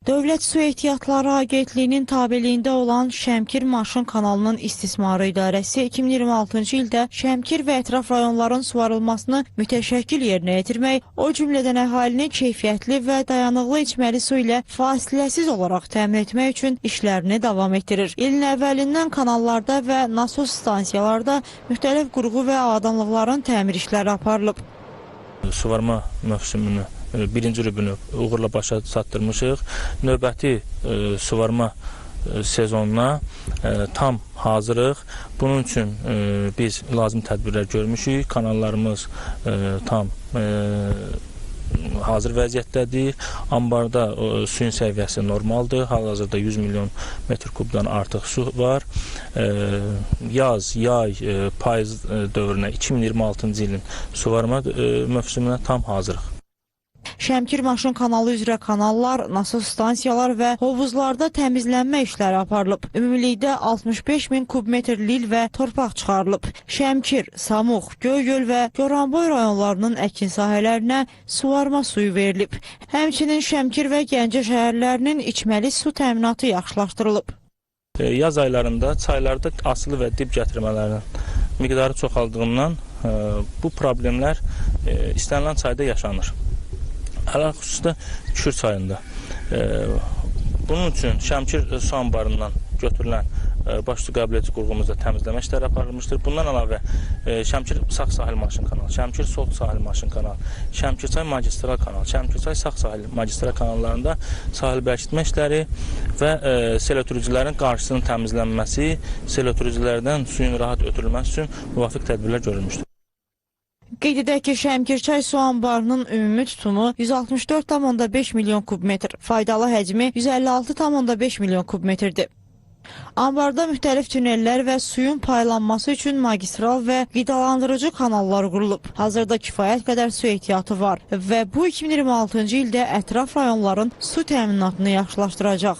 Dövlət Su Ehtiyatları Agentliyinin tabeliyində olan Şəmkir Maşın kanalının istismarı idarəsi 2026-cı ildə Şəmkir və ətraf rayonların suvarılmasını mütəşəkkil yerinə yetirmək, o cümlədən əhalini keyfiyyətli və dayanıqlı içməli su ilə fasiləsiz olaraq təmin etmək üçün işlərini davam etdirir. İlin əvvəlindən kanallarda və nasos stansiyalarda müxtəlif qurğu və avadanlıqların təmir işləri aparılıb. Suvarma mövsümünü birinci rübünü uğurla başa çatdırmışıq. Növbəti suvarma sezonuna tam hazırıq. Bunun üçün biz lazım tədbirlər görmüşük. Kanallarımız tam hazır vəziyyətdədir. Ambarda suyun səviyyəsi normaldır. Hal-hazırda 100 milyon metr kubdan artıq su var. Yaz, yay, payız dövrünə 2026-cı ilin suvarma mövsümünə tam hazırıq. Şəmkir Maşın kanalı üzrə kanallar, nasos stansiyalar və hovuzlarda təmizlənmə işləri aparılıb. Ümumilikdə 65 min kubmetr lil və torpaq çıxarılıb. Şəmkir, Samux, Göygöl və Goranboy rayonlarının əkin sahələrinə suvarma suyu verilib. Həmçinin Şəmkir və Gəncə şəhərlərinin içməli su təminatı yaxşılaşdırılıb. Yaz aylarında çaylarda asılı və dib gətirmələrinin miqdarı çoxaldığından bu problemlər istənilən çayda yaşanır. Xüsusilə Kür çayında. Bunun üçün Şəmkir su anbarından götürülən baş su qəbul edici qurğumuzda təmizləmə işləri aparılmışdır. Bundan əlavə Şəmkir Sağ Sahil Maşın kanalı, Şəmkir Sol Sahil Maşın kanalı, Şəmkirçay magistral kanal, Şəmkirçay Sağ Sahil magistral kanallarında sahil bərkitmə işləri və sel ötürücülərin qarşısının təmizlənməsi, sel ötürücülərdən suyun rahat ötürülməsi üçün müvafiq tədbirlər görülmüşdür. Qeyd edək ki, Şəmkirçay su anbarının ümumi tutumu 164,5 milyon kubmetr, faydalı həcmi 156,5 milyon kubmetrdir. Ambarda müxtəlif tünellər və suyun paylanması üçün magistral və qidalandırıcı kanallar qurulub. Hazırda kifayət qədər su ehtiyatı var və bu 2026-cı ildə ətraf rayonların su təminatını yaxşılaşdıracaq.